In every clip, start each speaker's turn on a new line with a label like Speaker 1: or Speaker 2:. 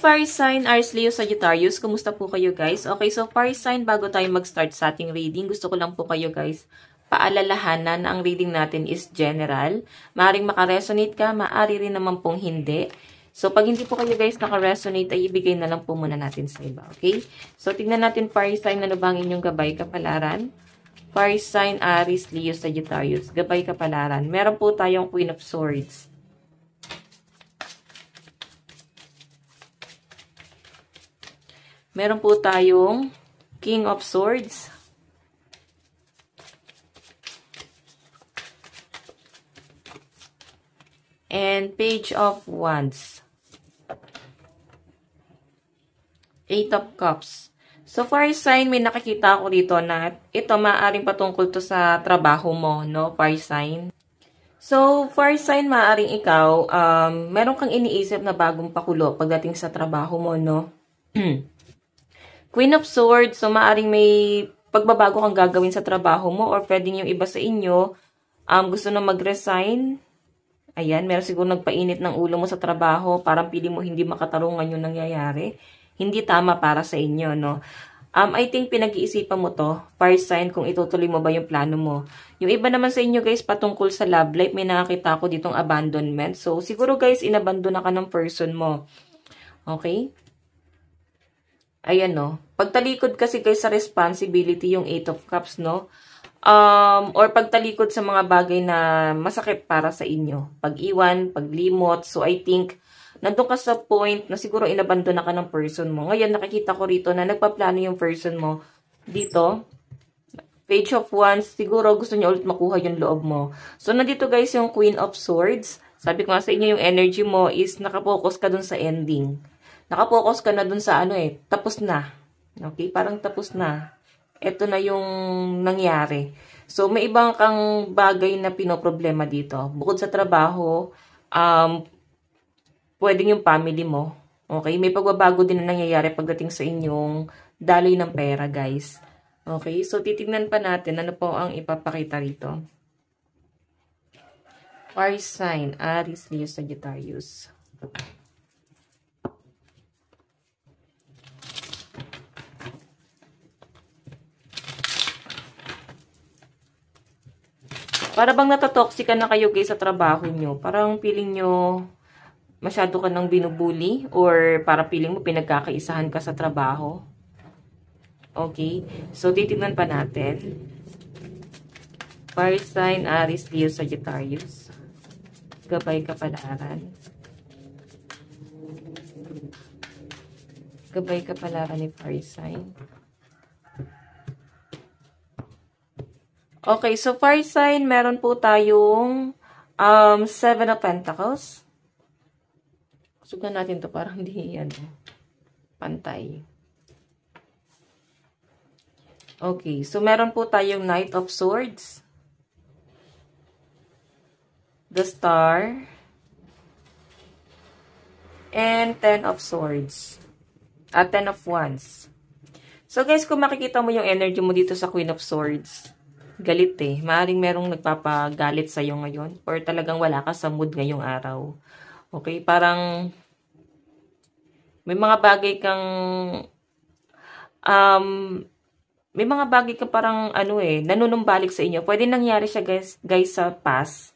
Speaker 1: fire sign, Aries, Leo, Sagittarius, kumusta po kayo guys? Okay, so fire sign, bago tayo mag-start sa ating reading, gusto ko lang po kayo guys paalalahanan na ang reading natin is general. Maaring makaresonate ka, maari rin naman pong hindi. So, pag hindi po kayo guys naka-resonate, ay ibigay na lang po muna natin sa iba, okay? So, tignan natin fire sign, ano ba ang inyong gabay kapalaran? Fire sign, Aries, Leo, Sagittarius, gabay kapalaran. Meron po tayong Queen of Swords. Meron po tayong King of Swords. And Page of Wands. Eight of Cups. So, fire sign, may nakikita ako dito na ito maaaring patungkol to sa trabaho mo, no? Fire sign. So, fire sign, maaaring ikaw, meron kang iniisip na bagong pakulo pagdating sa trabaho mo, no? Queen of Swords, so maaaring may pagbabago kang gagawin sa trabaho mo or pwedeng yung iba sa inyo gusto na mag-resign. Ayan, meron siguro nagpainit ng ulo mo sa trabaho, parang pili mo hindi makatarungan yung nangyayari. Hindi tama para sa inyo, no? I think pinag-iisipan mo to, fire sign, kung itutuloy mo ba yung plano mo. Yung iba naman sa inyo guys, patungkol sa love life, may nakakita ko ditong abandonment. So, siguro guys, inabandon na ka ng person mo. Okay? Ayan, no? Pagtalikod kasi guys sa responsibility yung Eight of Cups, no? Or pagtalikod sa mga bagay na masakit para sa inyo. Pag-iwan, paglimot. So, I think, nandun ka sa point na siguro inabandon na ka ng person mo. Ngayon, nakikita ko rito na nagpaplano yung person mo. Dito, Page of Wands, siguro gusto niya ulit makuha yung loob mo. So, nandito guys yung Queen of Swords. Sabi ko nga sa inyo, yung energy mo is nakapokus ka dun sa ending. Nakapokus ka na dun sa tapos na. Okay? Parang tapos na. Ito na yung nangyari. So, may ibang kang bagay na pinoproblema dito. Bukod sa trabaho, pwedeng yung family mo. Okay? May pagbabago din na nangyayari pagdating sa inyong daloy ng pera, guys. Okay? So, titignan pa natin ano po ang ipapakita rito. Fire sign, Aries, Leo, Sagittarius. Para bang natatoxic na kayo guys sa trabaho nyo. Parang feeling nyo masyado ka nang binubuli or para feeling mo pinagkakaisahan ka sa trabaho. Okay? So, titignan pa natin. Fire sign, Aries, Leo, Sagittarius. Gabay kapalaran. Gabay kapalaran ni fire sign. Okay, so fire sign, meron po tayong Seven of Pentacles. Sugan natin to parang hindi pantay. Okay, so meron po tayong Knight of Swords. The Star. And Ten of Swords. Ten of Wands. So guys, kung makikita mo yung energy mo dito sa Queen of Swords, galit Maaring merong nagpapagalit sa'yo ngayon. Or talagang wala ka sa mood ngayong araw. Okay? Parang may mga bagay kang may mga bagay ka parang nanunumbalik sa inyo. Pwede nangyari siya guys sa past.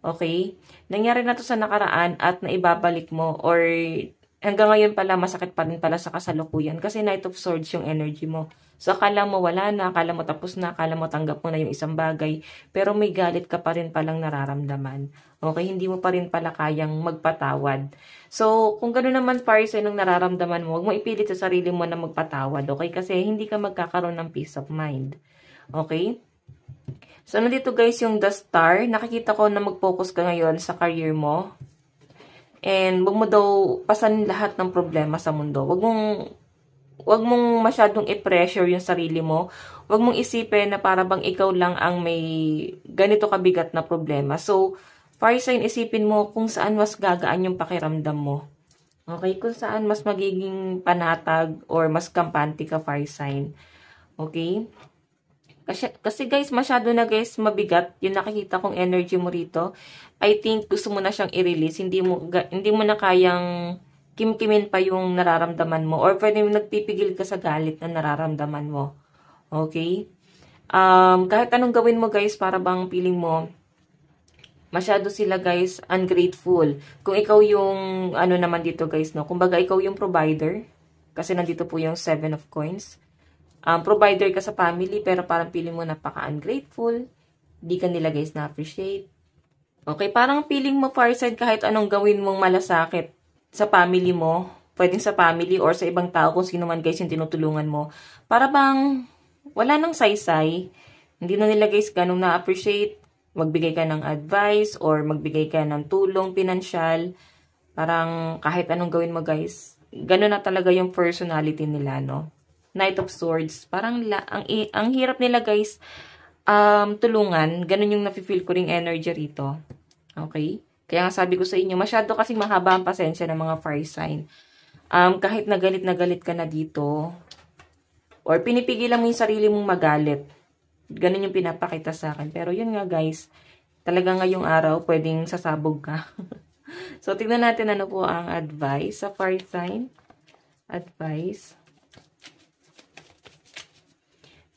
Speaker 1: Okay? Nangyari na to sa nakaraan at naibabalik mo. Or hanggang ngayon pala masakit pa rin pala sa kasalukuyan. Kasi Knight of Swords yung energy mo. So, akala mo wala na, akala mo tapos na, akala mo tanggap mo na yung isang bagay, pero may galit ka pa rin palang nararamdaman. Okay, hindi mo pa rin pala kayang magpatawad. So, kung gano'n naman fire sign ng nararamdaman mo, huwag mo ipilit sa sarili mo na magpatawad, okay? Kasi hindi ka magkakaroon ng peace of mind. Okay? So, nandito guys yung The Star. Nakikita ko na mag-focus ka ngayon sa career mo. And, huwag mo daw pasanin lahat ng problema sa mundo. Huwag mong masyadong i-pressure yung sarili mo. Huwag mong isipin na para bang ikaw lang ang may ganito kabigat na problema. So, fire sign, isipin mo kung saan mas gagaan yung pakiramdam mo. Okay? Kung saan mas magiging panatag or mas kampante ka, fire sign. Okay? Kasi guys, masyado na guys mabigat yung nakikita kong energy mo rito. I think gusto mo na siyang i-release. Hindi mo na kayang kimkimin pa yung nararamdaman mo or pwede nagpipigil ka sa galit na nararamdaman mo. Okay? Kahit anong gawin mo guys, para bang feeling mo, masyado sila guys ungrateful. Kung ikaw yung, ano naman dito guys, no? Kumbaga ikaw yung provider, kasi nandito po yung 7 of coins. Provider ka sa family, pero parang feeling mo napaka-ungrateful. Di ka nila guys na-appreciate. Okay, parang feeling mo far side kahit anong gawin mong malasakit sa family mo, pwedeng sa family or sa ibang tao kung sino man guys yung tinutulungan mo. Para bang wala nang saysay, hindi na nila guys ganong na-appreciate, magbigay ka ng advice or magbigay ka ng tulong pinansyal. Parang kahit anong gawin mo guys, gano'n na talaga yung personality nila, no? Knight of Swords, parang ang hirap nila guys tulungan, ganun yung nafe-feel ko ring energy rito. Okay? Kaya nga sabi ko sa inyo, masyado kasing mahaba ang pasensya ng mga fire sign. Kahit na galit ka na dito, or pinipigilan mo yung sarili mong magalit. Ganun yung pinapakita sa akin. Pero yun nga guys, talaga ngayong araw, pwedeng sasabog ka. So, tignan natin ano po ang advice sa fire sign. Advice.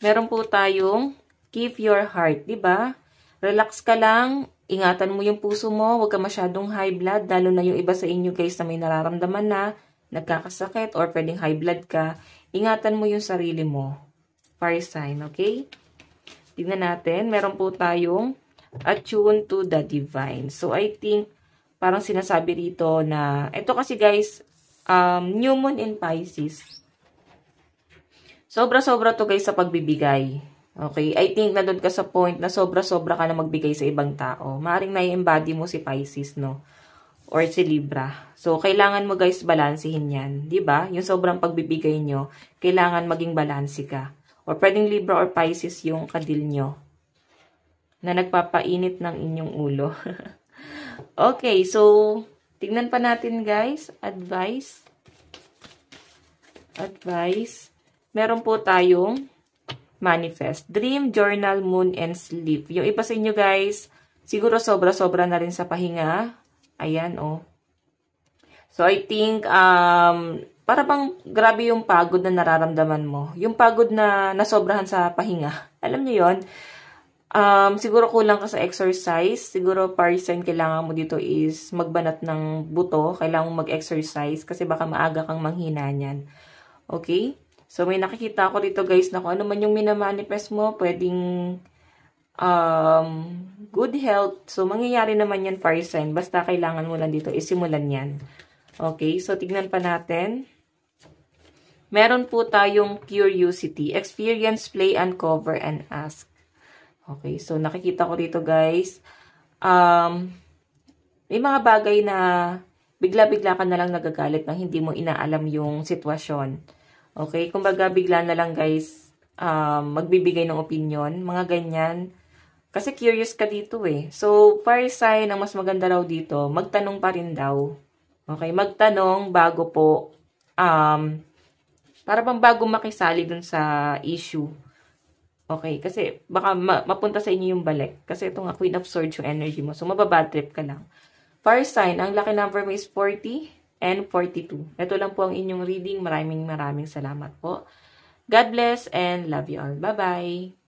Speaker 1: Meron po tayong keep your heart, di ba? Relax ka lang, ingatan mo yung puso mo, huwag ka masyadong high blood, lalo na yung iba sa inyo guys na may nararamdaman na, nagkakasakit or pwedeng high blood ka, ingatan mo yung sarili mo. Fire sign, okay? Tignan natin, meron po tayong attune to the divine. So, I think, parang sinasabi rito na, ito kasi guys, new moon in Pisces. Sobra-sobra to guys sa pagbibigay. Okay, I think na doon ka sa point na sobra-sobra ka na magbigay sa ibang tao. Maaring na-embody mo si Pisces, no? Or si Libra. So, kailangan mo guys balansehin yan. Diba? Yung sobrang pagbibigay nyo, kailangan maging balanse ka. Or pwedeng Libra or Pisces yung kadil nyo na nagpapainit ng inyong ulo. Okay, so, tignan pa natin guys. Advice. Meron po tayong manifest. Dream, journal, moon, and sleep. Yung iba sa inyo guys, siguro sobra-sobra na rin sa pahinga. Ayan, oh. So, I think, para bang grabe yung pagod na nararamdaman mo. Yung pagod na nasobrahan sa pahinga. Alam niyo yon. Siguro kulang ka sa exercise. Siguro person kailangan mo dito is magbanat ng buto. Kailangan mo mag-exercise kasi baka maaga kang manghina niyan. Okay? So, may nakikita ako dito guys na kung ano man yung minamanifest mo, pwedeng good health. So, mangyayari naman yan fire sign. Basta kailangan mo lang dito isimulan yan. Okay, so tignan pa natin. Meron po tayong curiosity. Experience, play, uncover, and ask. Okay, so nakikita ko dito guys. May mga bagay na bigla-bigla ka na lang nagagalit nang hindi mo inaalam yung sitwasyon. Okay, kumbaga bigla na lang guys, magbibigay ng opinion, mga ganyan. Kasi curious ka dito eh. So, fire sign, ang mas maganda raw dito, magtanong pa rin daw. Okay, magtanong bago po, para bang bago makisali dun sa issue. Okay, kasi baka mapunta sa inyo yung balik. Kasi ito nga, Queen of Swords yung energy mo. So, mababad trip ka lang. Fire sign, ang lucky number mo is 40. And 42. Ito lang po ang inyong reading. Maraming salamat po. God bless and love you all. Bye-bye!